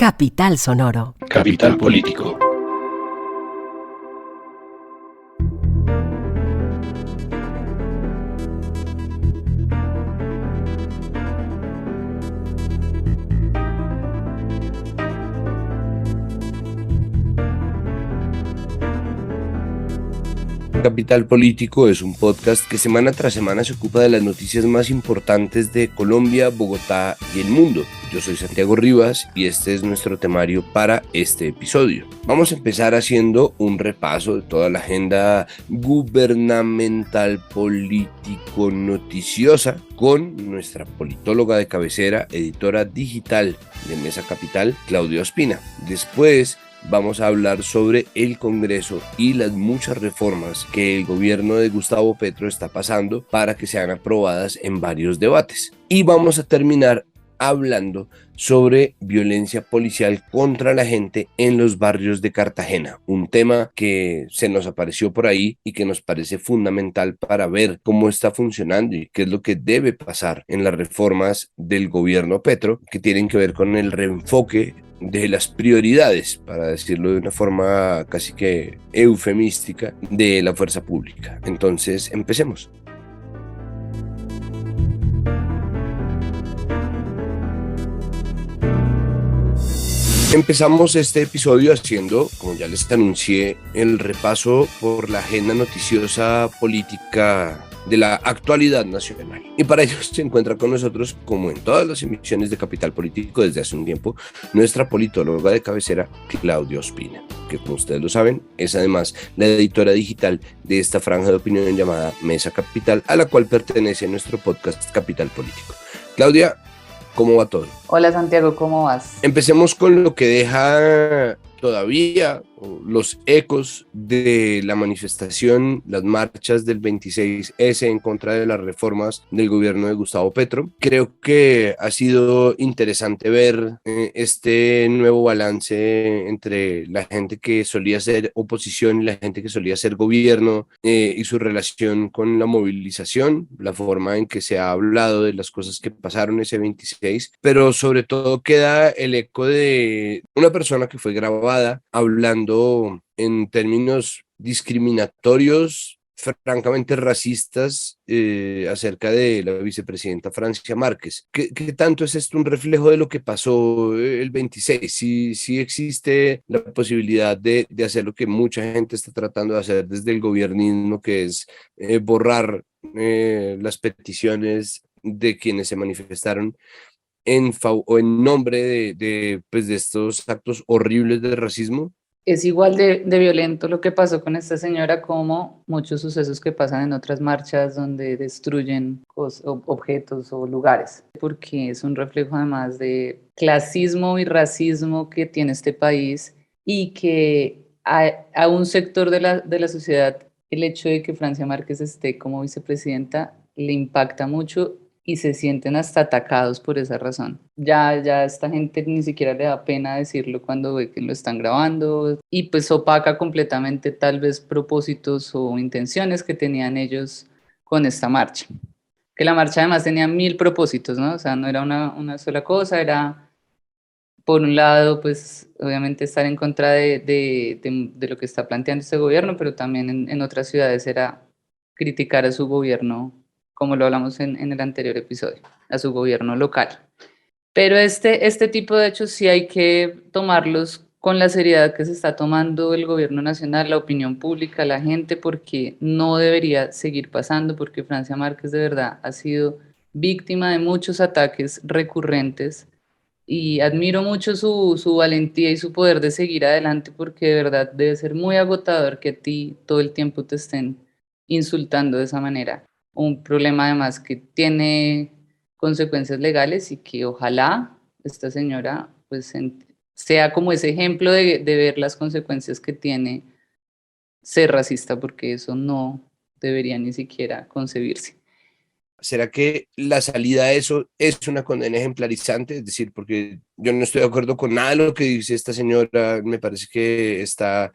Capital Sonoro. Capital Político. Capital Político es un podcast que semana tras semana se ocupa de las noticias más importantes de Colombia, Bogotá y el mundo. Yo soy Santiago Rivas y este es nuestro temario para este episodio. Vamos a empezar haciendo un repaso de toda la agenda gubernamental, político, noticiosa con nuestra politóloga de cabecera, editora digital de Mesa Capital, Claudia Ospina. Después vamos a hablar sobre el Congreso y las muchas reformas que el gobierno de Gustavo Petro está pasando para que sean aprobadas en varios debates. Y vamos a terminar hablando sobre violencia policial contra la gente en los barrios de Cartagena, un tema que se nos apareció por ahí y que nos parece fundamental para ver cómo está funcionando y qué es lo que debe pasar en las reformas del gobierno Petro, que tienen que ver con el reenfoque de las prioridades, para decirlo de una forma casi que eufemística, de la fuerza pública. Entonces, empecemos. Empezamos este episodio haciendo, como ya les anuncié, el repaso por la agenda noticiosa política de la actualidad nacional. Y para ello se encuentra con nosotros, como en todas las emisiones de Capital Político desde hace un tiempo, nuestra politóloga de cabecera, Claudia Ospina, que como ustedes lo saben, es además la editora digital de esta franja de opinión llamada Mesa Capital, a la cual pertenece nuestro podcast Capital Político. Claudia, ¿cómo va todo? Hola Santiago, ¿cómo vas? Empecemos con lo que deja todavía los ecos de la manifestación, las marchas del 26S en contra de las reformas del gobierno de Gustavo Petro. Creo que ha sido interesante ver este nuevo balance entre la gente que solía ser oposición y la gente que solía ser gobierno y su relación con la movilización, la forma en que se ha hablado de las cosas que pasaron ese 26, pero sobre todo queda el eco de una persona que fue grabada hablando en términos discriminatorios, francamente racistas, acerca de la vicepresidenta Francia Márquez. ¿Qué tanto es esto un reflejo de lo que pasó el 26? Sí existe la posibilidad de hacer lo que mucha gente está tratando de hacer desde el gobiernismo, que es borrar las peticiones de quienes se manifestaron o en nombre de estos actos horribles de racismo. Es igual de violento lo que pasó con esta señora como muchos sucesos que pasan en otras marchas donde destruyen objetos o lugares, porque es un reflejo además de clasismo y racismo que tiene este país y que a un sector de la sociedad el hecho de que Francia Márquez esté como vicepresidenta le impacta mucho y se sienten hasta atacados por esa razón. Ya esta gente ni siquiera le da pena decirlo cuando ve que lo están grabando y pues opaca completamente tal vez propósitos o intenciones que tenían ellos con esta marcha. Que la marcha además tenía 1000 propósitos, ¿no? O sea, no era una sola cosa, era por un lado pues obviamente estar en contra de lo que está planteando este gobierno, pero también en otras ciudades era criticar a su gobierno, como lo hablamos en el anterior episodio, a su gobierno local. Pero este tipo de hechos sí hay que tomarlos con la seriedad que se está tomando el gobierno nacional, la opinión pública, la gente, porque no debería seguir pasando, porque Francia Márquez de verdad ha sido víctima de muchos ataques recurrentes y admiro mucho su valentía y su poder de seguir adelante, porque de verdad debe ser muy agotador que a ti todo el tiempo te estén insultando de esa manera. Un problema además que tiene consecuencias legales y que ojalá esta señora pues sea como ese ejemplo de ver las consecuencias que tiene ser racista, porque eso no debería ni siquiera concebirse. ¿Será que la salida a eso es una condena ejemplarizante? Es decir, porque yo no estoy de acuerdo con nada de lo que dice esta señora, me parece que está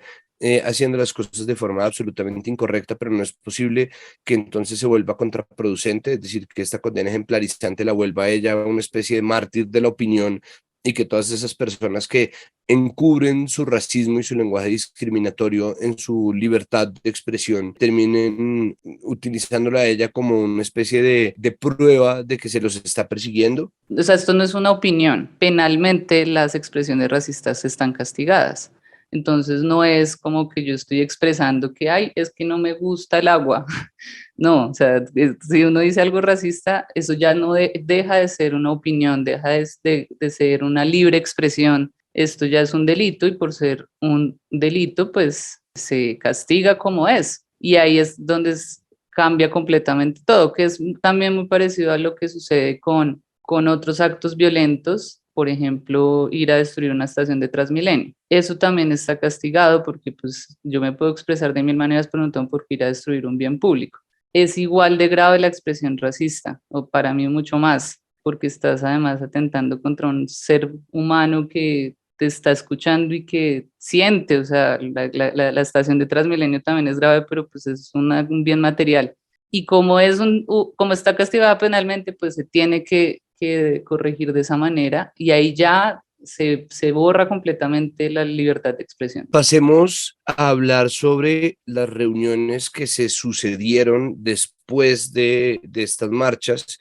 haciendo las cosas de forma absolutamente incorrecta, pero no es posible que entonces se vuelva contraproducente, es decir, que esta condena ejemplarizante la vuelva a ella una especie de mártir de la opinión y que todas esas personas que encubren su racismo y su lenguaje discriminatorio en su libertad de expresión terminen utilizándola a ella como una especie de prueba de que se los está persiguiendo. O sea, esto no es una opinión. Penalmente las expresiones racistas están castigadas. Entonces no es como que yo estoy expresando que, ay, es que no me gusta el agua. No, o sea, si uno dice algo racista, eso ya no deja de ser una opinión, deja de ser una libre expresión. Esto ya es un delito y por ser un delito, pues se castiga como es. Y ahí es donde cambia completamente todo, que es también muy parecido a lo que sucede con otros actos violentos, por ejemplo, ir a destruir una estación de Transmilenio. Eso también está castigado porque pues yo me puedo expresar de mil maneras, pero no tengo por qué ir a destruir un bien público. Es igual de grave la expresión racista, o para mí mucho más, porque estás además atentando contra un ser humano que te está escuchando y que siente, o sea, la estación de Transmilenio también es grave, pero pues es un bien material. Y como, como está castigada penalmente, pues se tiene que corregir de esa manera y ahí ya se borra completamente la libertad de expresión. Pasemos a hablar sobre las reuniones que se sucedieron después de estas marchas.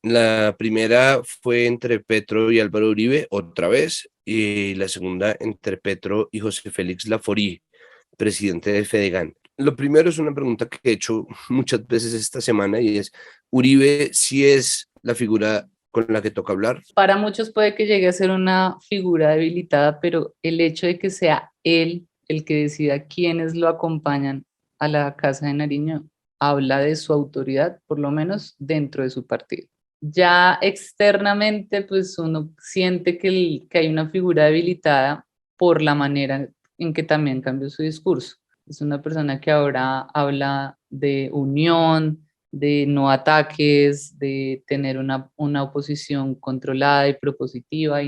La primera fue entre Petro y Álvaro Uribe, otra vez, y la segunda entre Petro y José Félix Laforí, presidente de Fedegan. Lo primero es una pregunta que he hecho muchas veces esta semana y es, ¿Uribe sí es la figura con la que toca hablar? Para muchos puede que llegue a ser una figura debilitada, pero el hecho de que sea él el que decida quiénes lo acompañan a la Casa de Nariño habla de su autoridad, por lo menos dentro de su partido. Ya externamente, pues uno siente que hay una figura debilitada por la manera en que también cambió su discurso. Es una persona que ahora habla de unión, de no ataques, de tener una oposición controlada y propositiva,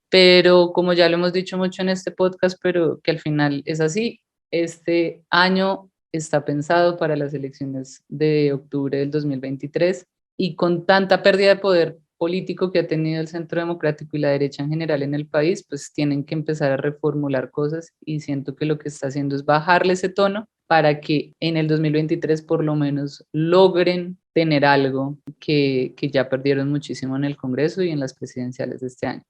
pero como ya lo hemos dicho mucho en este podcast, pero que al final es así, este año está pensado para las elecciones de octubre del 2023 y con tanta pérdida de poder político que ha tenido el Centro Democrático y la derecha en general en el país, pues tienen que empezar a reformular cosas y siento que lo que está haciendo es bajarle ese tono para que en el 2023 por lo menos logren tener algo que ya perdieron muchísimo en el Congreso y en las presidenciales de este año.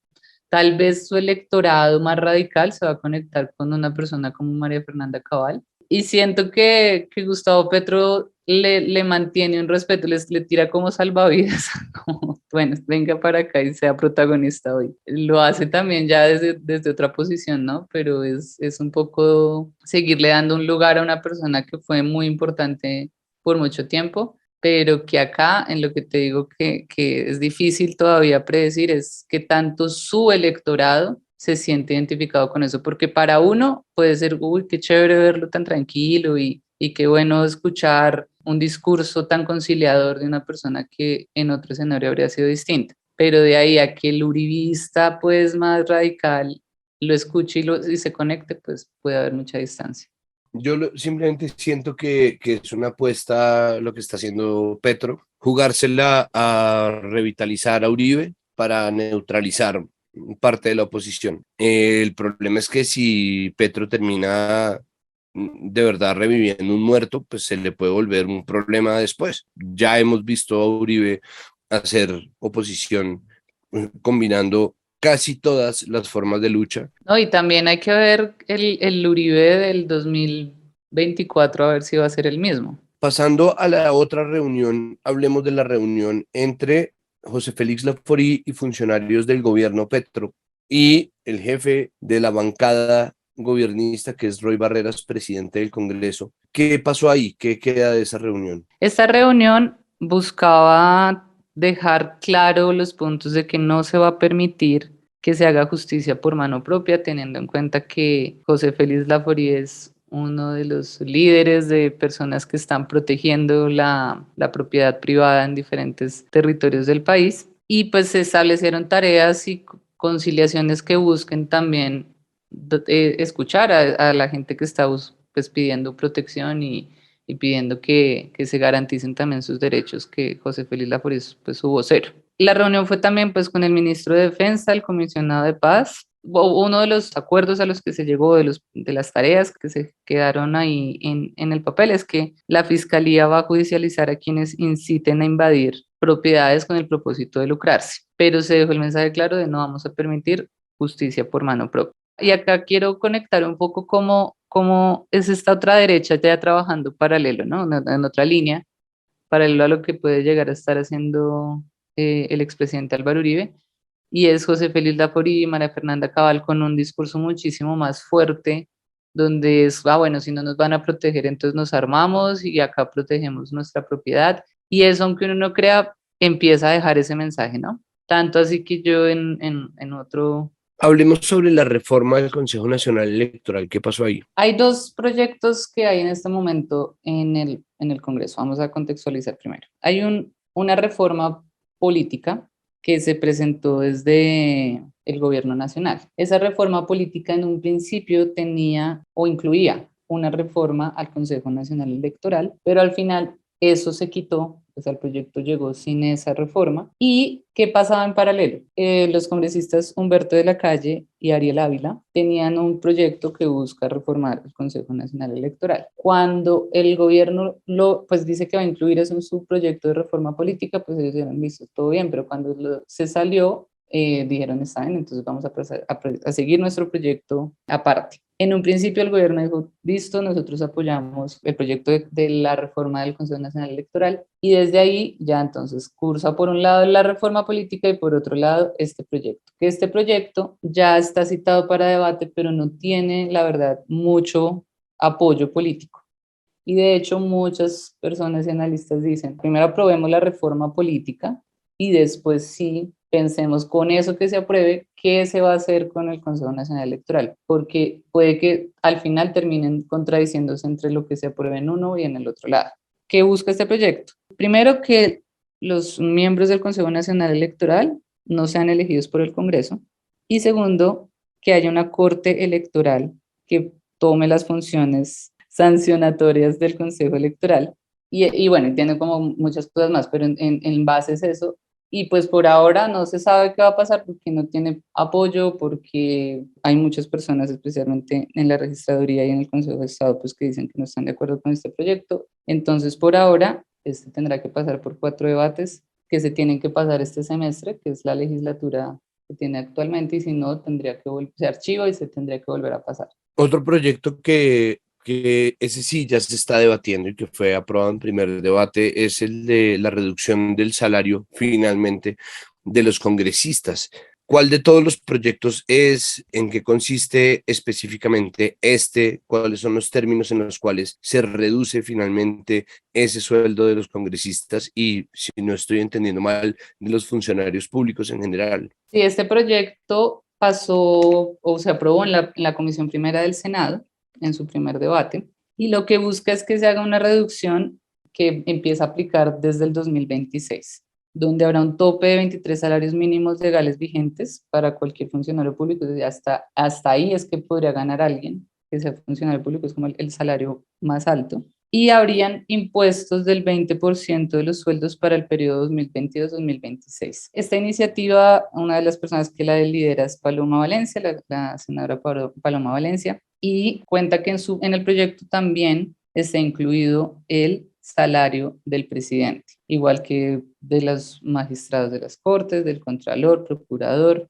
Tal vez su electorado más radical se va a conectar con una persona como María Fernanda Cabal. Y siento que Gustavo Petro le mantiene un respeto, le tira como salvavidas, como, bueno, venga para acá y sea protagonista hoy. Lo hace también ya desde otra posición, ¿no? Pero es un poco seguirle dando un lugar a una persona que fue muy importante por mucho tiempo, pero que acá, en lo que te digo que es difícil todavía predecir, es que tanto su electorado se siente identificado con eso, porque para uno puede ser, uy, qué chévere verlo tan tranquilo y qué bueno escuchar un discurso tan conciliador de una persona que en otro escenario habría sido distinta, pero de ahí a que el uribista pues más radical lo escuche y se conecte, pues puede haber mucha distancia. Simplemente siento que es una apuesta lo que está haciendo Petro, jugársela a revitalizar a Uribe para neutralizar parte de la oposición. El problema es que si Petro termina de verdad reviviendo un muerto, pues se le puede volver un problema después. Ya hemos visto a Uribe hacer oposición combinando casi todas las formas de lucha. No, y también hay que ver el Uribe del 2024 a ver si va a ser el mismo. Pasando a la otra reunión, hablemos de la reunión entre José Félix Laforí y funcionarios del gobierno Petro y el jefe de la bancada gobernista, que es Roy Barreras, presidente del Congreso. ¿Qué pasó ahí? ¿Qué queda de esa reunión? Esta reunión buscaba dejar claro los puntos de que no se va a permitir que se haga justicia por mano propia, teniendo en cuenta que José Félix Laforí es uno de los líderes de personas que están protegiendo la propiedad privada en diferentes territorios del país. Y pues se establecieron tareas y conciliaciones que busquen también escuchar a la gente que está pues, pidiendo protección y pidiendo que se garanticen también sus derechos, que José Félix Laforí es pues, su vocero. La reunión fue también pues con el ministro de Defensa, el comisionado de paz. Uno de los acuerdos a los que se llegó, de las tareas que se quedaron ahí en el papel, es que la fiscalía va a judicializar a quienes inciten a invadir propiedades con el propósito de lucrarse, pero se dejó el mensaje claro de no vamos a permitir justicia por mano propia. Y acá quiero conectar un poco cómo es esta otra derecha ya trabajando paralelo, ¿no? En otra línea, paralelo a lo que puede llegar a estar haciendo el expresidente Álvaro Uribe, y es José Félix Laforí y María Fernanda Cabal con un discurso muchísimo más fuerte, donde es, bueno, si no nos van a proteger, entonces nos armamos y acá protegemos nuestra propiedad. Y eso, aunque uno no crea, empieza a dejar ese mensaje, ¿no? Tanto así que yo en otro... Hablemos sobre la reforma del Consejo Nacional Electoral. ¿Qué pasó ahí? Hay dos proyectos que hay en este momento en el Congreso. Vamos a contextualizar primero. Hay una reforma política que se presentó desde el gobierno nacional. Esa reforma política en un principio tenía o incluía una reforma al Consejo Nacional Electoral, pero al final eso se quitó, pues el proyecto llegó sin esa reforma. ¿Y qué pasaba en paralelo? Los congresistas Humberto de la Calle y Ariel Ávila tenían un proyecto que busca reformar el Consejo Nacional Electoral. Cuando el gobierno pues dice que va a incluir eso en su proyecto de reforma política, pues ellos dijeron, listo, todo bien, pero cuando se salió, dijeron, está bien, entonces vamos a seguir nuestro proyecto aparte. En un principio el gobierno dijo, listo, nosotros apoyamos el proyecto de la reforma del Consejo Nacional Electoral, y desde ahí ya entonces cursa por un lado la reforma política y por otro lado este proyecto. Que este proyecto ya está citado para debate, pero no tiene, la verdad, mucho apoyo político. Y de hecho muchas personas y analistas dicen, primero aprobemos la reforma política y después sí pensemos con eso que se apruebe, qué se va a hacer con el Consejo Nacional Electoral, porque puede que al final terminen contradiciéndose entre lo que se apruebe en uno y en el otro lado. ¿Qué busca este proyecto? Primero, que los miembros del Consejo Nacional Electoral no sean elegidos por el Congreso, y segundo, que haya una corte electoral que tome las funciones sancionatorias del Consejo Electoral. Y bueno, tiene como muchas cosas más, pero en base es eso. Y pues por ahora no se sabe qué va a pasar porque no tiene apoyo, porque hay muchas personas, especialmente en la registraduría y en el Consejo de Estado, pues que dicen que no están de acuerdo con este proyecto. Entonces, por ahora, este tendrá que pasar por 4 debates que se tienen que pasar este semestre, que es la legislatura que tiene actualmente, y si no, tendría que se archiva y se tendría que volver a pasar. Otro proyecto que ese sí ya se está debatiendo y que fue aprobado en primer debate es el de la reducción del salario finalmente de los congresistas. ¿Cuál de todos los proyectos es? ¿En qué consiste específicamente este? ¿Cuáles son los términos en los cuales se reduce finalmente ese sueldo de los congresistas? Y si no estoy entendiendo mal, de los funcionarios públicos en general. Sí, este proyecto pasó o se aprobó en la Comisión Primera del Senado en su primer debate, y lo que busca es que se haga una reducción que empieza a aplicar desde el 2026, donde habrá un tope de 23 salarios mínimos legales vigentes para cualquier funcionario público. Hasta ahí es que podría ganar alguien que sea funcionario público, es como el salario más alto. Y habrían impuestos del 20% de los sueldos para el periodo 2022-2026. Esta iniciativa, una de las personas que la lidera es Paloma Valencia, la senadora Paloma Valencia, y cuenta que en el proyecto también está incluido el salario del presidente, igual que de los magistrados de las cortes, del contralor, procurador,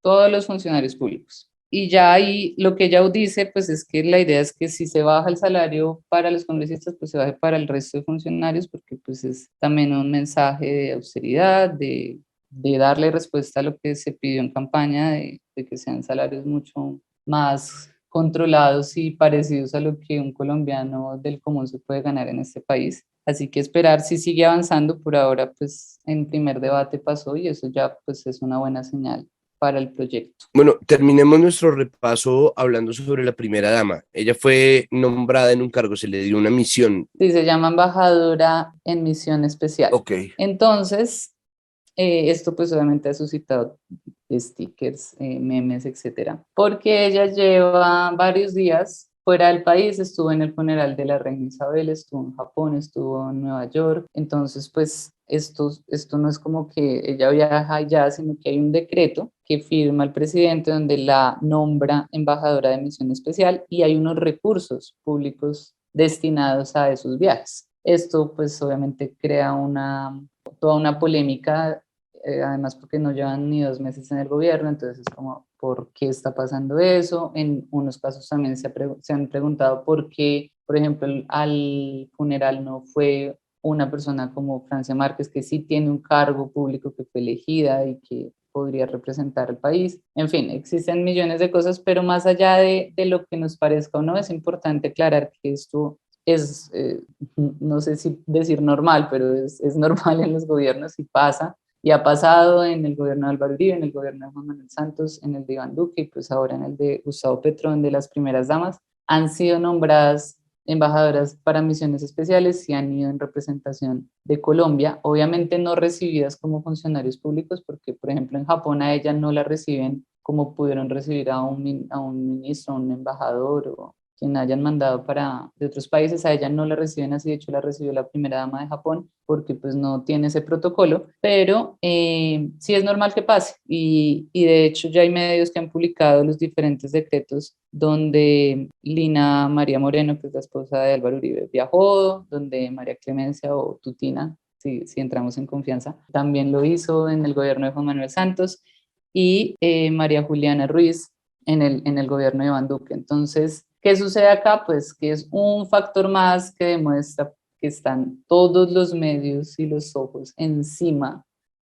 todos los funcionarios públicos. Y ya ahí lo que ella dice, pues es que la idea es que si se baja el salario para los congresistas, pues se baje para el resto de funcionarios, porque pues es también un mensaje de austeridad, de darle respuesta a lo que se pidió en campaña, de que sean salarios mucho más controlados y parecidos a lo que un colombiano del común se puede ganar en este país. Así que esperar si sigue avanzando. Por ahora, pues en primer debate pasó y eso ya pues es una buena señal para el proyecto. Bueno, terminemos nuestro repaso hablando sobre la primera dama. Ella fue nombrada en un cargo, se le dio una misión. Sí, se llama embajadora en misión especial. Ok. Entonces, esto pues obviamente ha suscitado stickers, memes, etcétera, porque ella lleva varios días fuera del país. Estuvo en el funeral de la reina Isabel, estuvo en Japón, estuvo en Nueva York. Entonces, pues esto no es como que ella viaja ya, sino que hay un decreto que firma el presidente donde la nombra embajadora de misión especial y hay unos recursos públicos destinados a esos viajes. Esto pues obviamente crea toda una polémica, además porque no llevan ni 2 meses en el gobierno, entonces es como, ¿por qué está pasando eso? En unos casos también se han preguntado por qué, por ejemplo, al funeral no fue una persona como Francia Márquez, que sí tiene un cargo público, que fue elegida y que podría representar al país. En fin, existen millones de cosas, pero más allá de lo que nos parezca o no, es importante aclarar que esto es, no sé si decir normal, pero es normal en los gobiernos y pasa. Y ha pasado en el gobierno de Álvaro Uribe, en el gobierno de Juan Manuel Santos, en el de Iván Duque y pues ahora en el de Gustavo Petro, donde las primeras damas han sido nombradas embajadoras para misiones especiales y han ido en representación de Colombia, obviamente no recibidas como funcionarios públicos, porque por ejemplo en Japón a ella no la reciben como pudieron recibir a un ministro, a un embajador o quien hayan mandado de otros países, a ella no la reciben así, de hecho la recibió la primera dama de Japón, porque pues no tiene ese protocolo, pero sí es normal que pase y de hecho ya hay medios que han publicado los diferentes decretos donde Lina María Moreno, que es la esposa de Álvaro Uribe, viajó, donde María Clemencia o Tutina, si entramos en confianza, también lo hizo en el gobierno de Juan Manuel Santos y María Juliana Ruiz en el gobierno de Iván Duque. Entonces, ¿qué sucede acá? Pues que es un factor más que demuestra que están todos los medios y los ojos encima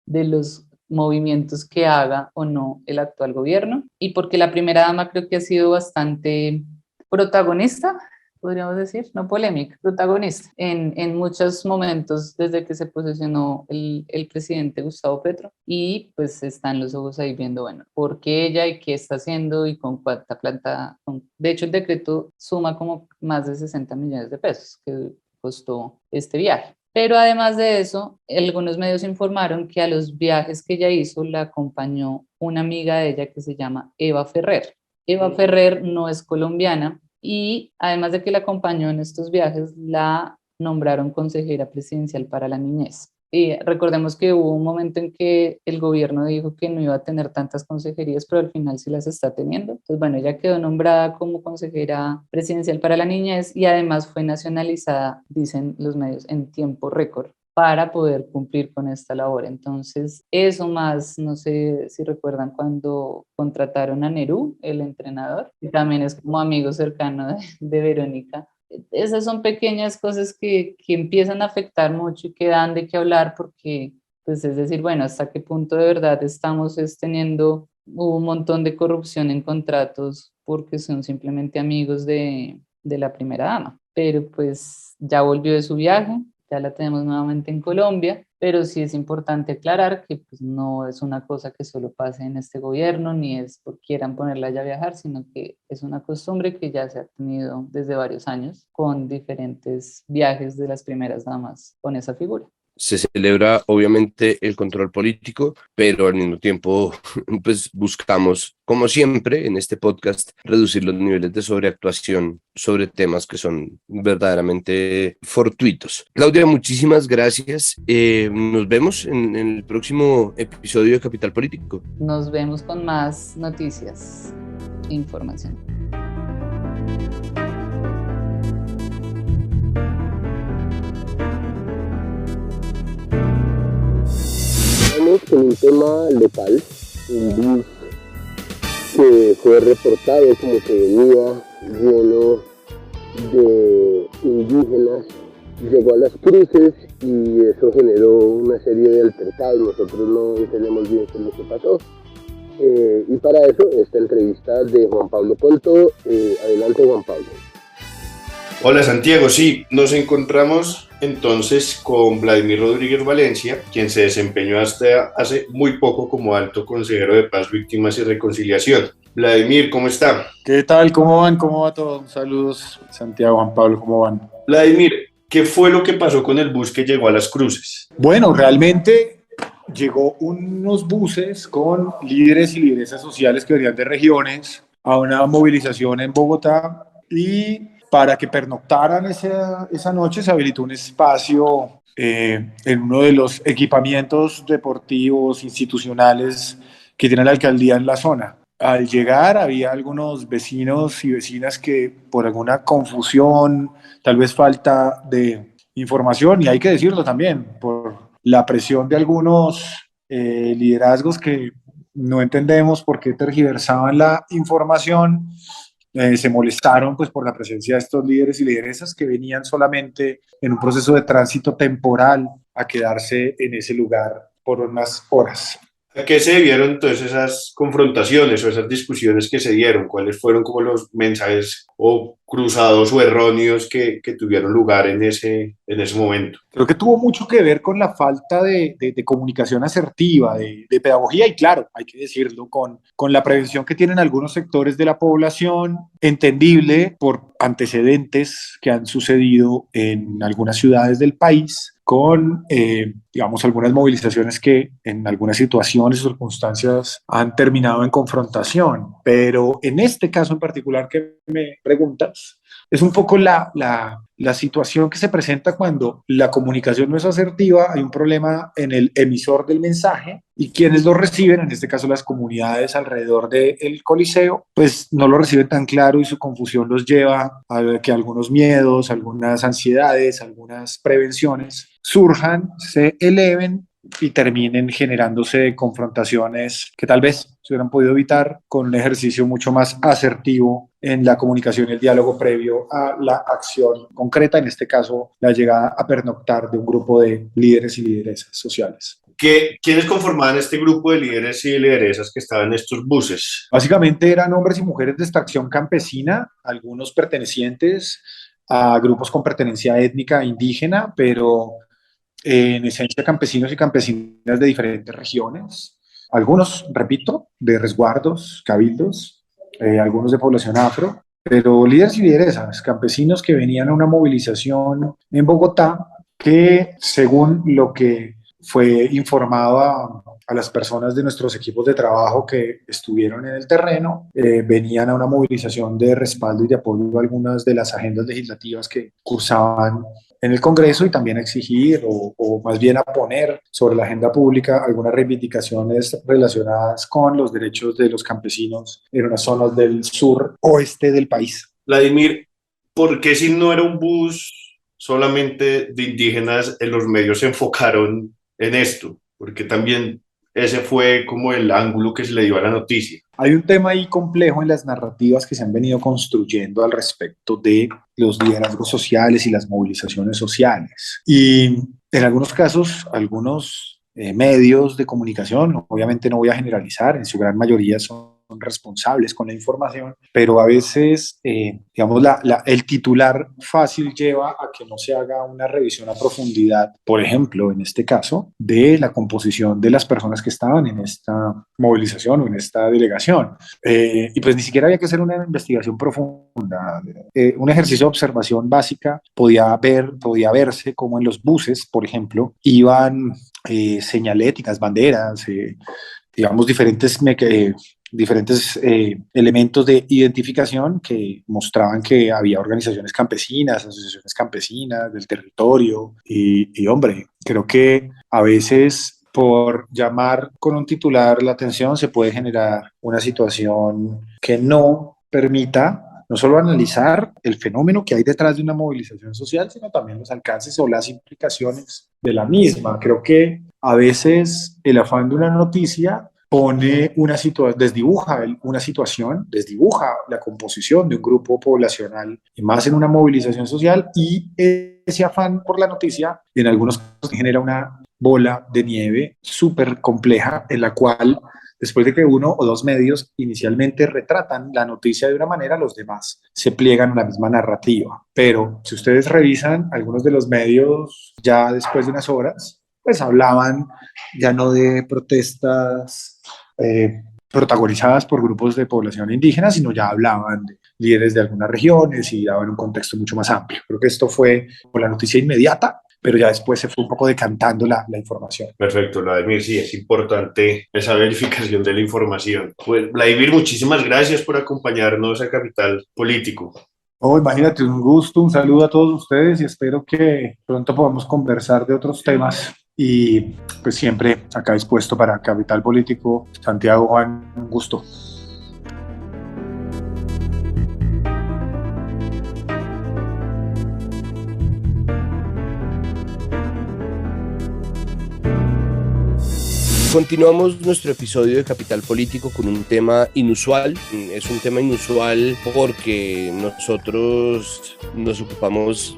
de los movimientos que haga o no el actual gobierno, y porque la primera dama creo que ha sido bastante protagonista, podríamos decir, no polémica, protagonista en muchos momentos desde que se posicionó el presidente Gustavo Petro, y pues están los ojos ahí viendo, bueno, por qué ella y qué está haciendo y con cuánta planta, de hecho el decreto suma como más de 60 millones de pesos que costó este viaje. Pero además de eso, algunos medios informaron que a los viajes que ella hizo la acompañó una amiga de ella que se llama Eva Ferrer. Eva Ferrer no es colombiana y además de que la acompañó en estos viajes, la nombraron consejera presidencial para la niñez. Y recordemos que hubo un momento en que el gobierno dijo que no iba a tener tantas consejerías, pero al final sí las está teniendo. Entonces, bueno, ella quedó nombrada como consejera presidencial para la niñez y además fue nacionalizada, dicen los medios, en tiempo récord para poder cumplir con esta labor. Entonces, eso más, no sé si recuerdan cuando contrataron a Nerú, el entrenador, y también es como amigo cercano de Verónica. Esas son pequeñas cosas que empiezan a afectar mucho y que dan de qué hablar porque, pues es decir, bueno, hasta qué punto de verdad estamos teniendo un montón de corrupción en contratos porque son simplemente amigos de la primera dama. Pero pues ya volvió de su viaje, ya la tenemos nuevamente en Colombia, pero sí es importante aclarar que pues, no es una cosa que solo pase en este gobierno, ni es porque quieran ponerla ya a viajar, sino que es una costumbre que ya se ha tenido desde varios años con diferentes viajes de las primeras damas con esa figura. Se celebra obviamente el control político, pero al mismo tiempo pues buscamos, como siempre en este podcast, reducir los niveles de sobreactuación sobre temas que son verdaderamente fortuitos. Claudia, muchísimas gracias. Nos vemos en el próximo episodio de Capital Político. Nos vemos con más noticias e información. Con un tema local, un bus que fue reportado como que venía lleno de indígenas, llegó a Las Cruces y eso generó una serie de altercados. Nosotros no entendemos bien qué es lo que pasó. Y para eso esta entrevista de Juan Pablo Conto. Adelante, Juan Pablo. Hola Santiago, sí, nos encontramos entonces con Vladimir Rodríguez Valencia, quien se desempeñó hasta hace muy poco como alto consejero de paz, víctimas y reconciliación. Vladimir, ¿cómo está? ¿Qué tal? ¿Cómo van? ¿Cómo va todo? Saludos, Santiago, Juan Pablo, ¿cómo van? Vladimir, ¿qué fue lo que pasó con el bus que llegó a Las Cruces? Bueno, realmente llegó unos buses con líderes y lideresas sociales que venían de regiones a una movilización en Bogotá y para que pernoctaran esa noche. Se habilitó un espacio en uno de los equipamientos deportivos institucionales que tiene la alcaldía en la zona. Al llegar había algunos vecinos y vecinas que por alguna confusión, tal vez falta de información, y hay que decirlo también, por la presión de algunos liderazgos que no entendemos por qué tergiversaban la información, se molestaron pues por la presencia de estos líderes y lideresas que venían solamente en un proceso de tránsito temporal a quedarse en ese lugar por unas horas. ¿A qué se debieron entonces esas confrontaciones o esas discusiones que se dieron? ¿Cuáles fueron como los mensajes o cruzados o erróneos que tuvieron lugar en ese momento? Creo que tuvo mucho que ver con la falta de comunicación asertiva, de pedagogía y, claro, hay que decirlo, con la prevención que tienen algunos sectores de la población, entendible por antecedentes que han sucedido en algunas ciudades del país, con, digamos, algunas movilizaciones que en algunas situaciones o circunstancias han terminado en confrontación. Pero en este caso en particular que me preguntas, es un poco la situación que se presenta cuando la comunicación no es asertiva, hay un problema en el emisor del mensaje y quienes lo reciben, en este caso las comunidades alrededor del Coliseo, pues no lo reciben tan claro y su confusión los lleva a que algunos miedos, algunas ansiedades, algunas prevenciones surjan, se eleven y terminen generándose confrontaciones que tal vez se hubieran podido evitar con un ejercicio mucho más asertivo en la comunicación y el diálogo previo a la acción concreta, en este caso la llegada a pernoctar de un grupo de líderes y lideresas sociales. ¿Quiénes conformaban este grupo de líderes y lideresas que estaban en estos buses? Básicamente eran hombres y mujeres de extracción campesina, algunos pertenecientes a grupos con pertenencia étnica indígena, pero en esencia campesinos y campesinas de diferentes regiones, algunos, repito, de resguardos, cabildos, algunos de población afro, pero líderes y lideresas, campesinos que venían a una movilización en Bogotá que, según lo que fue informado a las personas de nuestros equipos de trabajo que estuvieron en el terreno, venían a una movilización de respaldo y de apoyo a algunas de las agendas legislativas que cursaban en el Congreso y también a exigir o más bien a poner sobre la agenda pública algunas reivindicaciones relacionadas con los derechos de los campesinos en unas zonas del sur oeste del país. Vladimir, ¿por qué si no era un bus solamente de indígenas en los medios se enfocaron en esto? Porque también ese fue como el ángulo que se le dio a la noticia. Hay un tema ahí complejo en las narrativas que se han venido construyendo al respecto de los liderazgos sociales y las movilizaciones sociales. Y en algunos casos, algunos medios de comunicación, obviamente no voy a generalizar, en su gran mayoría son responsables con la información, pero a veces, digamos, el titular fácil lleva a que no se haga una revisión a profundidad, por ejemplo, en este caso, de la composición de las personas que estaban en esta movilización o en esta delegación. Y pues ni siquiera había que hacer una investigación profunda. Un ejercicio de observación básica podía verse como en los buses, por ejemplo, iban señaléticas, banderas, digamos, diferentes elementos de identificación que mostraban que había organizaciones campesinas, asociaciones campesinas del territorio y hombre, creo que a veces por llamar con un titular la atención se puede generar una situación que no permita no solo analizar el fenómeno que hay detrás de una movilización social, sino también los alcances o las implicaciones de la misma. Creo que a veces el afán de una noticia pone una situación, desdibuja una situación, desdibuja la composición de un grupo poblacional, y más en una movilización social, y ese afán por la noticia en algunos casos genera una bola de nieve súper compleja en la cual después de que uno o dos medios inicialmente retratan la noticia de una manera, los demás se pliegan a la misma narrativa. Pero si ustedes revisan algunos de los medios ya después de unas horas, pues hablaban ya no de protestas protagonizadas por grupos de población indígena, sino ya hablaban de líderes de algunas regiones y daban un contexto mucho más amplio. Creo que esto fue la noticia inmediata, pero ya después se fue un poco decantando la información. Perfecto, Vladimir, sí, es importante esa verificación de la información. Pues, Vladimir, muchísimas gracias por acompañarnos a Capital Político. Oh, imagínate, un gusto, un saludo a todos ustedes y espero que pronto podamos conversar de otros temas. Y pues siempre acá dispuesto para Capital Político. Santiago, Juan, un gusto. Continuamos nuestro episodio de Capital Político con un tema inusual. Es un tema inusual porque nosotros nos ocupamos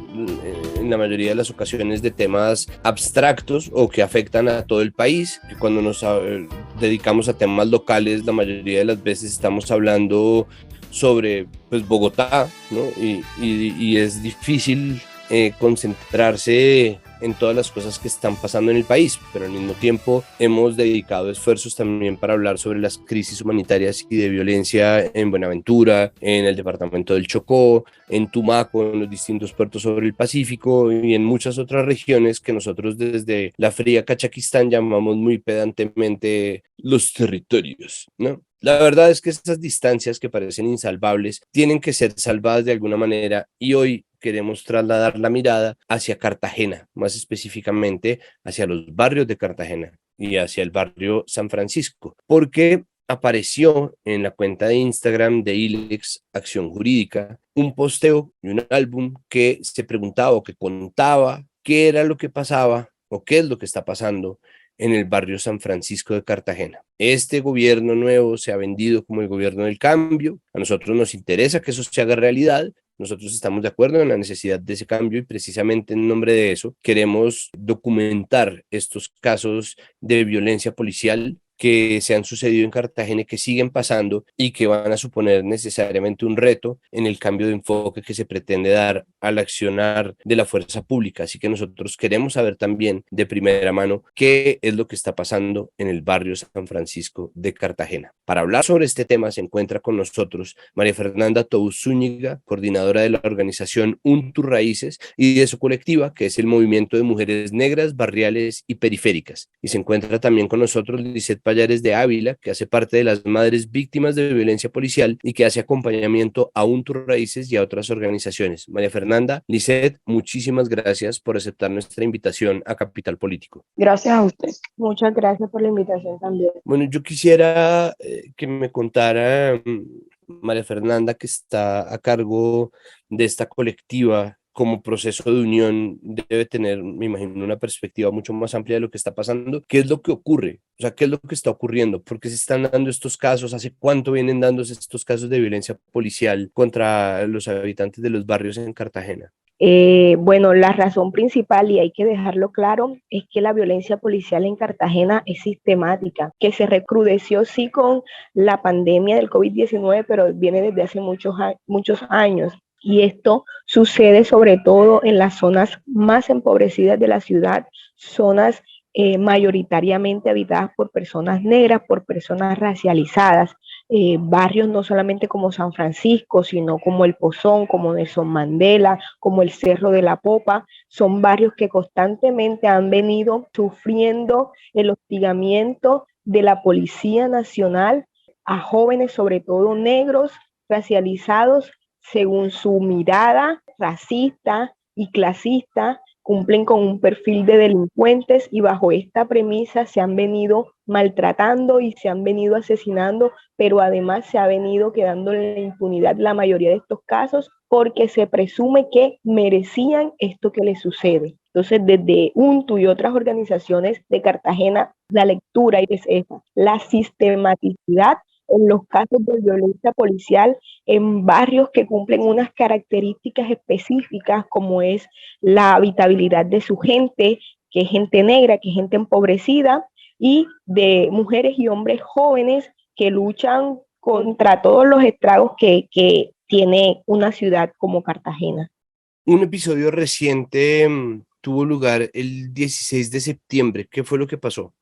en la mayoría de las ocasiones de temas abstractos o que afectan a todo el país. Cuando nos dedicamos a temas locales, la mayoría de las veces estamos hablando sobre pues, Bogotá, ¿no? Y es difícil concentrarse en todas las cosas que están pasando en el país, pero al mismo tiempo hemos dedicado esfuerzos también para hablar sobre las crisis humanitarias y de violencia en Buenaventura, en el departamento del Chocó, en Tumaco, en los distintos puertos sobre el Pacífico y en muchas otras regiones que nosotros desde la fría Cachaquistán llamamos muy pedantemente los territorios, ¿no? La verdad es que esas distancias que parecen insalvables tienen que ser salvadas de alguna manera y hoy queremos trasladar la mirada hacia Cartagena, más específicamente hacia los barrios de Cartagena y hacia el barrio San Francisco, porque apareció en la cuenta de Instagram de ILEX Acción Jurídica un posteo y un álbum que se preguntaba o que contaba qué era lo que pasaba o qué es lo que está pasando en el barrio San Francisco de Cartagena. Este gobierno nuevo se ha vendido como el gobierno del cambio. A nosotros nos interesa que eso se haga realidad. Nosotros estamos de acuerdo en la necesidad de ese cambio y precisamente en nombre de eso queremos documentar estos casos de violencia policial que se han sucedido en Cartagena y que siguen pasando y que van a suponer necesariamente un reto en el cambio de enfoque que se pretende dar al accionar de la fuerza pública. Así que nosotros queremos saber también de primera mano qué es lo que está pasando en el barrio San Francisco de Cartagena. Para hablar sobre este tema se encuentra con nosotros María Fernanda Tous Zúñiga, coordinadora de la organización UNTU Raíces y de su colectiva, que es el Movimiento de Mujeres Negras, Barriales y Periféricas. Y se encuentra también con nosotros Lisette Pallares de Ávila, que hace parte de las madres víctimas de violencia policial y que hace acompañamiento a UNTU Raíces y a otras organizaciones. María Fernanda, Lisette, muchísimas gracias por aceptar nuestra invitación a Capital Político. Gracias a usted. Muchas gracias por la invitación también. Bueno, yo quisiera que me contara María Fernanda, que está a cargo de esta colectiva como proceso de unión, debe tener, me imagino, una perspectiva mucho más amplia de lo que está pasando. ¿Qué es lo que ocurre? O sea, ¿qué es lo que está ocurriendo? ¿Por qué se están dando estos casos? ¿Hace cuánto vienen dándose estos casos de violencia policial contra los habitantes de los barrios en Cartagena? Bueno, la razón principal, y hay que dejarlo claro, es que la violencia policial en Cartagena es sistemática, que se recrudeció sí con la pandemia del COVID-19, pero viene desde hace muchos años. Y esto sucede sobre todo en las zonas más empobrecidas de la ciudad, zonas mayoritariamente habitadas por personas negras, por personas racializadas, barrios no solamente como San Francisco, sino como El Pozón, como Nelson Mandela, como el Cerro de la Popa, son barrios que constantemente han venido sufriendo el hostigamiento de la Policía Nacional a jóvenes, sobre todo negros, racializados, según su mirada racista y clasista, cumplen con un perfil de delincuentes y bajo esta premisa se han venido maltratando y se han venido asesinando, pero además se ha venido quedando en la impunidad la mayoría de estos casos porque se presume que merecían esto que les sucede. Entonces, desde UNTU y otras organizaciones de Cartagena, la lectura es esa, la sistematicidad en los casos de violencia policial en barrios que cumplen unas características específicas como es la habitabilidad de su gente, que es gente negra, que es gente empobrecida, y de mujeres y hombres jóvenes que luchan contra todos los estragos que tiene una ciudad como Cartagena. Un episodio reciente tuvo lugar el 16 de septiembre. ¿Qué fue lo que pasó?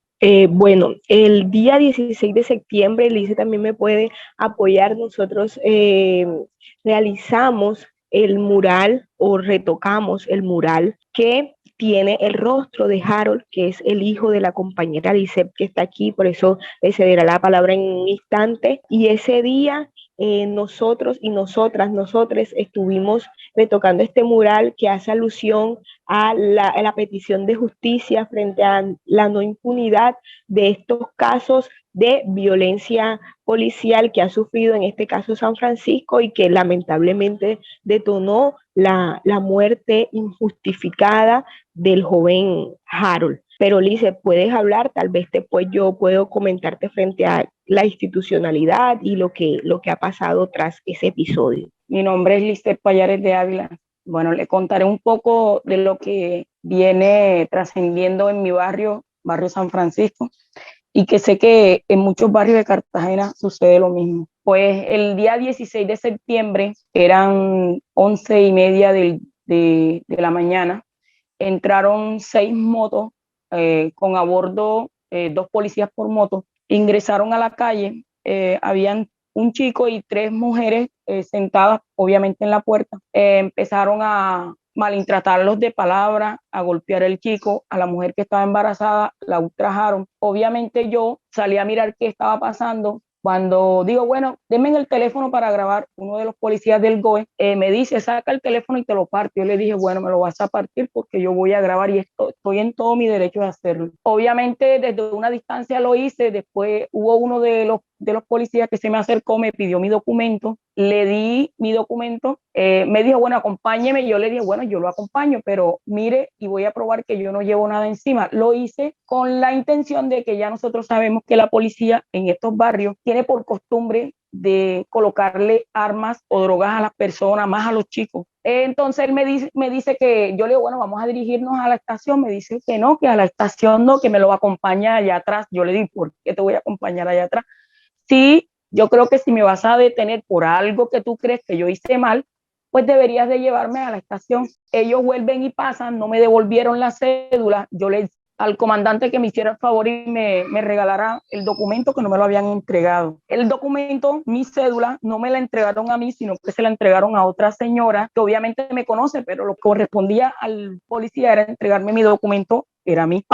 Bueno, el día 16 de septiembre, Lice también me puede apoyar. Nosotros realizamos el mural o retocamos el mural que tiene el rostro de Harold, que es el hijo de la compañera Lisette que está aquí, por eso le cederá la palabra en un instante. Y ese día nosotros y nosotras estuvimos retocando este mural que hace alusión a la petición de justicia frente a la no impunidad de estos casos de violencia policial que ha sufrido en este caso San Francisco y que lamentablemente detonó la muerte injustificada del joven Harold. Pero Lice, puedes hablar, tal vez después yo puedo comentarte frente a la institucionalidad y lo que ha pasado tras ese episodio. Mi nombre es Lisette Payares de Ávila. Bueno, le contaré un poco de lo que viene trascendiendo en mi barrio, barrio San Francisco, y que sé que en muchos barrios de Cartagena sucede lo mismo. Pues el día 16 de septiembre, eran 11:30 de la mañana, entraron 6 motos con a bordo 2 policías por moto, ingresaron a la calle, habían un chico y 3 mujeres sentadas obviamente en la puerta, empezaron a malintratarlos de palabra, a golpear al chico, a la mujer que estaba embarazada, la ultrajaron. Obviamente yo salí a mirar qué estaba pasando. Cuando digo, bueno, denme el teléfono para grabar, uno de los policías del GOE me dice, saca el teléfono y te lo parto. Yo le dije, bueno, me lo vas a partir porque yo voy a grabar y estoy en todo mi derecho de hacerlo. Obviamente desde una distancia lo hice, después hubo uno de los policías que se me acercó, me pidió mi documento, le di mi documento, me dijo, bueno, acompáñeme. Yo le dije, bueno, yo lo acompaño, pero mire y voy a probar que yo no llevo nada encima. Lo hice con la intención de que ya nosotros sabemos que la policía en estos barrios tiene por costumbre de colocarle armas o drogas a las personas, más a los chicos. Entonces él me dice que yo le digo, bueno, vamos a dirigirnos a la estación. Me dice que no, que a la estación no, que me lo acompaña allá atrás. Yo le digo, ¿por qué te voy a acompañar allá atrás? Sí, yo creo que si me vas a detener por algo que tú crees que yo hice mal, pues deberías de llevarme a la estación. Ellos vuelven y pasan, no me devolvieron la cédula. Yo le al comandante que me hiciera el favor y me regalara el documento, que no me lo habían entregado. El documento, mi cédula, no me la entregaron a mí, sino que se la entregaron a otra señora que obviamente me conoce, pero lo que correspondía al policía era entregarme mi documento, era a mí.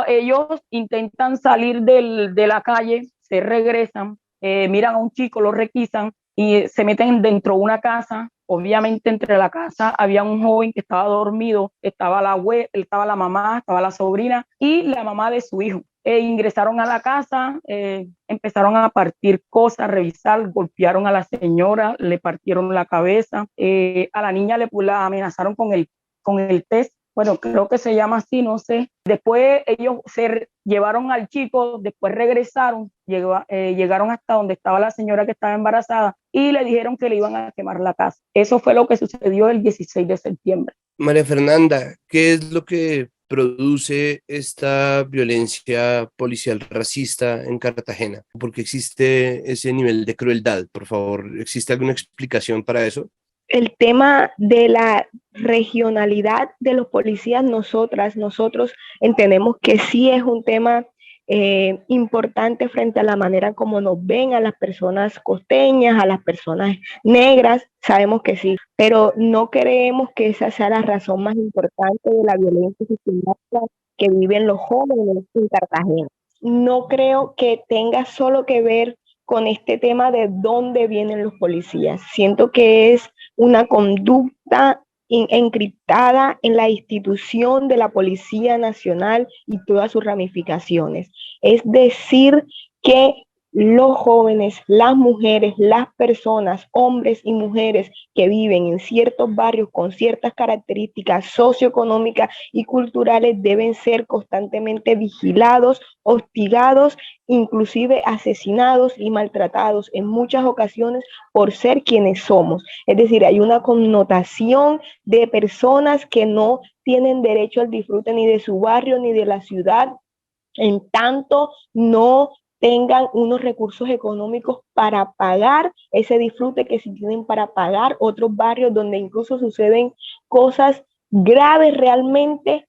Ellos intentan salir de la calle, se regresan, miran a un chico, lo requisan y se meten dentro de una casa. Obviamente entre la casa había un joven que estaba dormido, estaba la mamá, estaba la sobrina y la mamá de su hijo. Ingresaron a la casa, empezaron a partir cosas, revisar, golpearon a la señora, le partieron la cabeza, a la niña la amenazaron con el test. Bueno, creo que se llama así, no sé. Después ellos se llevaron al chico, después regresaron, llegaron hasta donde estaba la señora que estaba embarazada y le dijeron que le iban a quemar la casa. Eso fue lo que sucedió el 16 de septiembre. María Fernanda, ¿qué es lo que produce esta violencia policial racista en Cartagena? ¿Por qué existe ese nivel de crueldad? Por favor, ¿existe alguna explicación para eso? El tema de la regionalidad de los policías, nosotros entendemos que sí es un tema importante frente a la manera como nos ven a las personas costeñas, a las personas negras, sabemos que sí, pero no creemos que esa sea la razón más importante de la violencia sistemática que viven los jóvenes en Cartagena. No creo que tenga solo que ver con este tema de dónde vienen los policías. Siento que es una conducta encriptada en la institución de la Policía Nacional y todas sus ramificaciones. Es decir, que los jóvenes, las mujeres, las personas, hombres y mujeres que viven en ciertos barrios con ciertas características socioeconómicas y culturales deben ser constantemente vigilados, hostigados, inclusive asesinados y maltratados en muchas ocasiones por ser quienes somos. Es decir, hay una connotación de personas que no tienen derecho al disfrute ni de su barrio ni de la ciudad, en tanto no tengan unos recursos económicos para pagar ese disfrute que sí tienen para pagar otros barrios donde incluso suceden cosas graves realmente,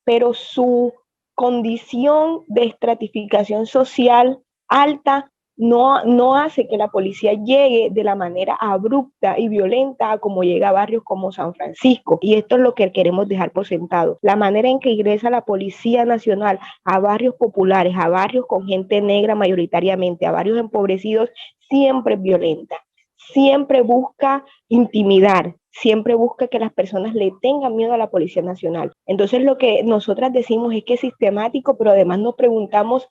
pero su condición de estratificación social alta no hace que la policía llegue de la manera abrupta y violenta a como llega a barrios como San Francisco. Y esto es lo que queremos dejar por sentado. La manera en que ingresa la Policía Nacional a barrios populares, a barrios con gente negra mayoritariamente, a barrios empobrecidos, siempre es violenta. Siempre busca intimidar, siempre busca que las personas le tengan miedo a la Policía Nacional. Entonces lo que nosotras decimos es que es sistemático, pero además nos preguntamos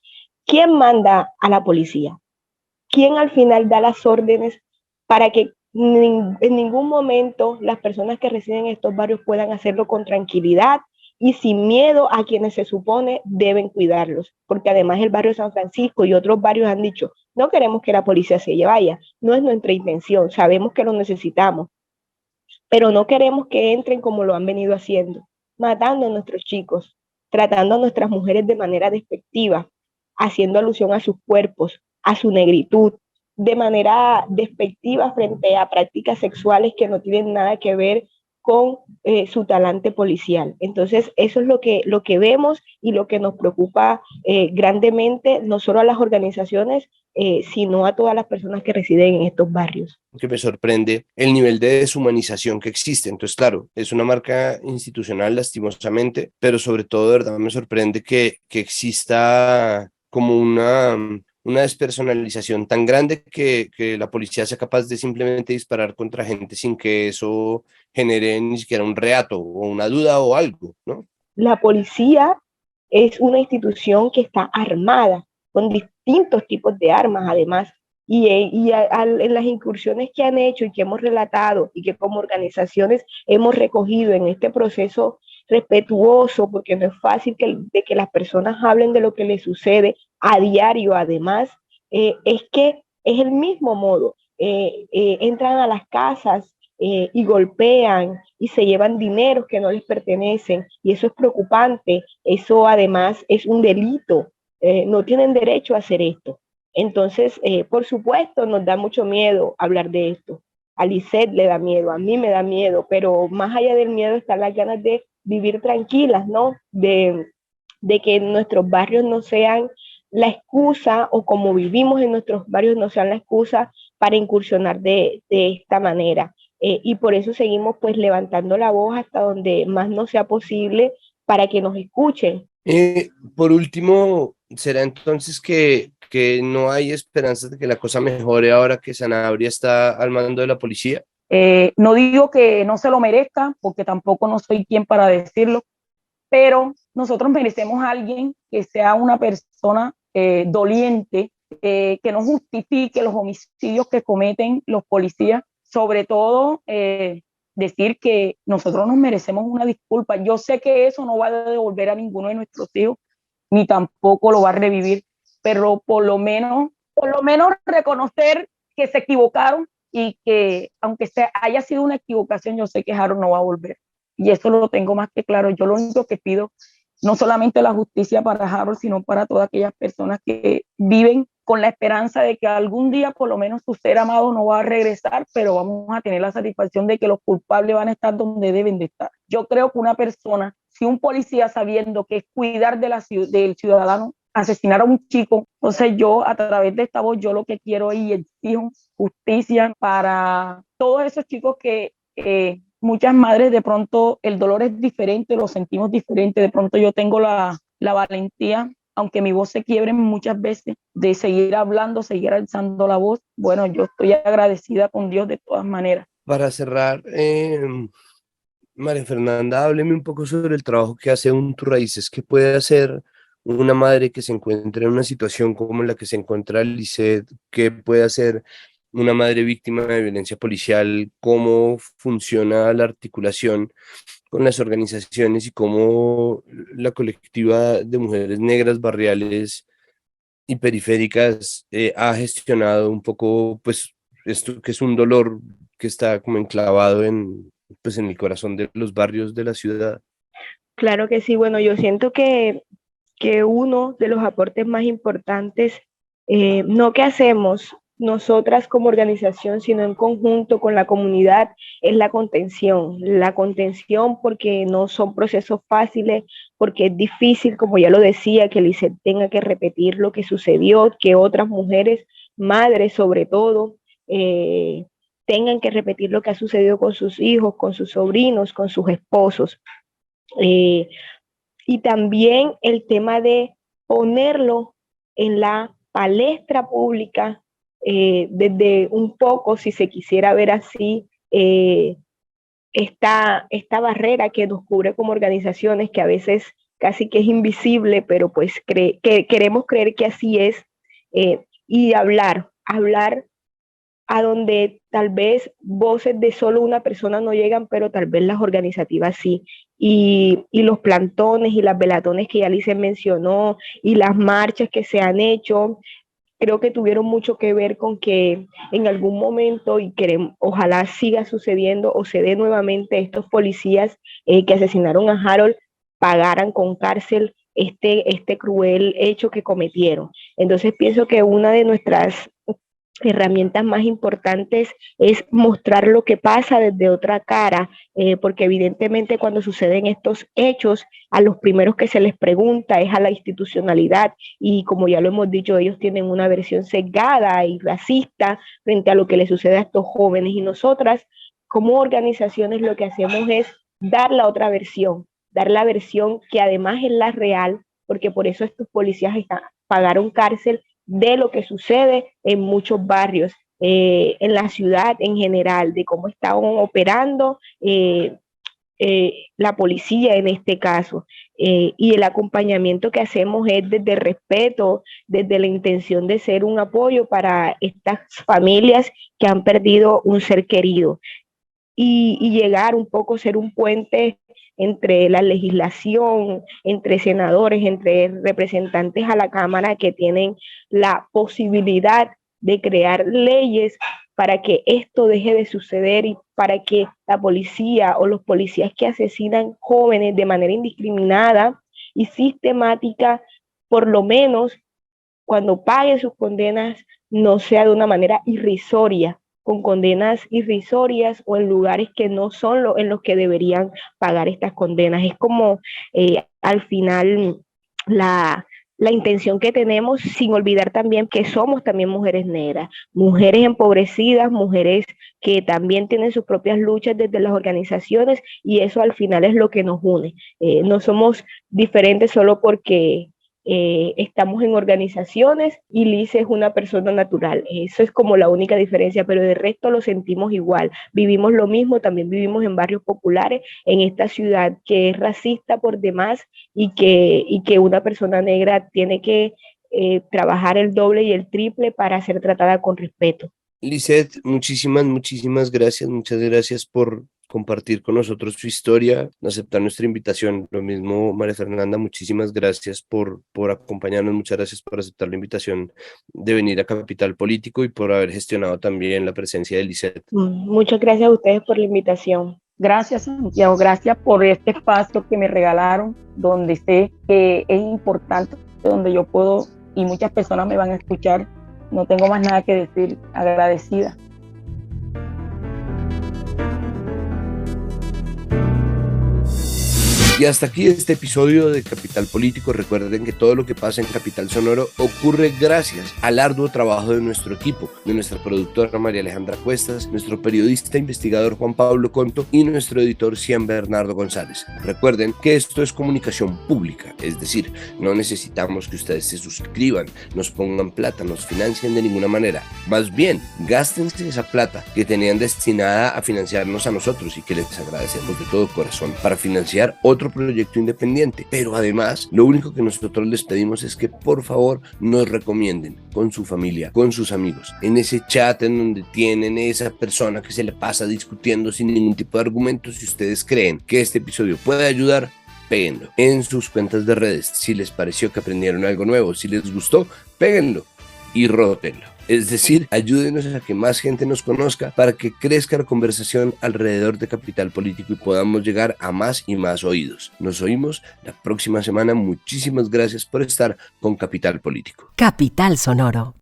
quién manda a la policía, quién al final da las órdenes para que en ningún momento las personas que residen en estos barrios puedan hacerlo con tranquilidad y sin miedo a quienes se supone deben cuidarlos, porque además el barrio San Francisco y otros barrios han dicho, no queremos que la policía se vaya, no es nuestra intención, sabemos que lo necesitamos, pero no queremos que entren como lo han venido haciendo, matando a nuestros chicos, tratando a nuestras mujeres de manera despectiva, haciendo alusión a sus cuerpos, a su negritud, de manera despectiva frente a prácticas sexuales que no tienen nada que ver con su talante policial. Entonces, eso es lo que vemos y lo que nos preocupa grandemente, no solo a las organizaciones, sino a todas las personas que residen en estos barrios. Que me sorprende el nivel de deshumanización que existe. Entonces, claro, es una marca institucional lastimosamente, pero sobre todo, de verdad, me sorprende que exista como una despersonalización tan grande que la policía sea capaz de simplemente disparar contra gente sin que eso genere ni siquiera un reato o una duda o algo, ¿no? La policía es una institución que está armada con distintos tipos de armas, además, en las incursiones que han hecho y que hemos relatado y que como organizaciones hemos recogido en este proceso respetuoso, porque no es fácil de que las personas hablen de lo que les sucede a diario, además, es que es el mismo modo. Entran a las casas y golpean y se llevan dineros que no les pertenecen, y eso es preocupante, eso además es un delito, no tienen derecho a hacer esto. Entonces, por supuesto, nos da mucho miedo hablar de esto. A Lisette le da miedo, a mí me da miedo, pero más allá del miedo están las ganas de vivir tranquilas, ¿no? De que nuestros barrios no sean la excusa, o como vivimos en nuestros barrios no sean la excusa para incursionar de esta manera. Y por eso seguimos pues levantando la voz hasta donde más nos sea posible para que nos escuchen. Por último, ¿será entonces que no hay esperanzas de que la cosa mejore ahora que Sanabria está al mando de la policía? No digo que no se lo merezca, porque tampoco no soy quien para decirlo, pero nosotros merecemos a alguien que sea una persona doliente, que no justifique los homicidios que cometen los policías, sobre todo decir que nosotros nos merecemos una disculpa. Yo sé que eso no va a devolver a ninguno de nuestros hijos, ni tampoco lo va a revivir, pero por lo menos reconocer que se equivocaron y que aunque haya sido una equivocación, yo sé que Harold no va a volver. Y eso lo tengo más que claro. Yo lo único que pido, no solamente la justicia para Harold, sino para todas aquellas personas que viven con la esperanza de que algún día por lo menos su ser amado no va a regresar, pero vamos a tener la satisfacción de que los culpables van a estar donde deben de estar. Yo creo que una persona, si un policía sabiendo que es cuidar del ciudadano, asesinar a un chico, entonces yo a través de esta voz, yo lo que quiero y exijo justicia para todos esos chicos que muchas madres de pronto el dolor es diferente, lo sentimos diferente, de pronto yo tengo la valentía, aunque mi voz se quiebre muchas veces, de seguir hablando, seguir alzando la voz. Bueno, yo estoy agradecida con Dios de todas maneras. Para cerrar, María Fernanda, hábleme un poco sobre el trabajo que hace UNTURAíces. ¿Qué puede hacer una madre que se encuentra en una situación como la que se encuentra Lisette? ¿Qué puede hacer una madre víctima de violencia policial? ¿Cómo funciona la articulación con las organizaciones y cómo la colectiva de mujeres negras barriales y periféricas ha gestionado un poco pues esto que es un dolor que está como enclavado en el corazón de los barrios de la ciudad? Claro que sí. Bueno, yo siento que uno de los aportes más importantes, no que hacemos nosotras como organización, sino en conjunto con la comunidad, es la contención. La contención porque no son procesos fáciles, porque es difícil, como ya lo decía, que Lisette tenga que repetir lo que sucedió, que otras mujeres madres sobre todo, tengan que repetir lo que ha sucedido con sus hijos, con sus sobrinos, con sus esposos. Y también el tema de ponerlo en la palestra pública, desde un poco, si se quisiera ver así, esta barrera que nos cubre como organizaciones, que a veces casi que es invisible, pero pues queremos creer que así es, y hablar a donde tal vez voces de solo una persona no llegan, pero tal vez las organizativas sí. Y los plantones y las velatones que ya Lice mencionó, y las marchas que se han hecho, creo que tuvieron mucho que ver con que en algún momento, y ojalá siga sucediendo o se dé nuevamente, estos policías que asesinaron a Harold pagaran con cárcel este cruel hecho que cometieron. Entonces pienso que una de nuestras herramientas más importantes es mostrar lo que pasa desde otra cara, porque evidentemente cuando suceden estos hechos, a los primeros que se les pregunta es a la institucionalidad, y como ya lo hemos dicho, ellos tienen una versión sesgada y racista frente a lo que les sucede a estos jóvenes, y nosotras como organizaciones lo que hacemos es dar la otra versión, dar la versión que además es la real, porque por eso estos policías pagaron cárcel, de lo que sucede en muchos barrios, en la ciudad en general, de cómo están operando la policía en este caso, y el acompañamiento que hacemos es desde el respeto, desde la intención de ser un apoyo para estas familias que han perdido un ser querido, y llegar un poco, ser un puente entre la legislación, entre senadores, entre representantes a la Cámara que tienen la posibilidad de crear leyes para que esto deje de suceder, y para que la policía o los policías que asesinan jóvenes de manera indiscriminada y sistemática, por lo menos cuando paguen sus condenas, no sea de una manera irrisoria, con condenas irrisorias o en lugares que no son en los que deberían pagar estas condenas. Es como al final la intención que tenemos, sin olvidar también que somos también mujeres negras, mujeres empobrecidas, mujeres que también tienen sus propias luchas desde las organizaciones, y eso al final es lo que nos une. No somos diferentes solo porque estamos en organizaciones y Lice es una persona natural. Eso es como la única diferencia, pero de resto lo sentimos igual. Vivimos lo mismo, también vivimos en barrios populares, en esta ciudad que es racista por demás, y que una persona negra tiene que trabajar el doble y el triple para ser tratada con respeto. Lisette, muchísimas gracias, muchas gracias por compartir con nosotros su historia, aceptar nuestra invitación. Lo mismo, María Fernanda, muchísimas gracias por acompañarnos, muchas gracias por aceptar la invitación de venir a Capital Político y por haber gestionado también la presencia de Lisette. Muchas gracias a ustedes por la invitación. Gracias, Santiago, gracias por este espacio que me regalaron, donde sé que es importante, donde yo puedo, y muchas personas me van a escuchar. No tengo más nada que decir, agradecida. Y hasta aquí este episodio de Capital Político. Recuerden que todo lo que pasa en Capital Sonoro ocurre gracias al arduo trabajo de nuestro equipo, de nuestra productora María Alejandra Cuestas, nuestro periodista investigador Juan Pablo Conto y nuestro editor Cian Bernardo González. Recuerden que esto es comunicación pública, es decir, no necesitamos que ustedes se suscriban, nos pongan plata, nos financien de ninguna manera. Más bien, gástense esa plata que tenían destinada a financiarnos a nosotros y que les agradecemos de todo corazón para financiar otro proyecto independiente. Pero además, lo único que nosotros les pedimos es que por favor nos recomienden con su familia, con sus amigos, en ese chat en donde tienen esa persona que se le pasa discutiendo sin ningún tipo de argumento. Si ustedes creen que este episodio puede ayudar, péguenlo en sus cuentas de redes. Si les pareció que aprendieron algo nuevo, si les gustó, péguenlo y rótenlo. Es decir, ayúdenos a que más gente nos conozca para que crezca la conversación alrededor de Capital Político y podamos llegar a más y más oídos. Nos oímos la próxima semana. Muchísimas gracias por estar con Capital Político. Capital Sonoro.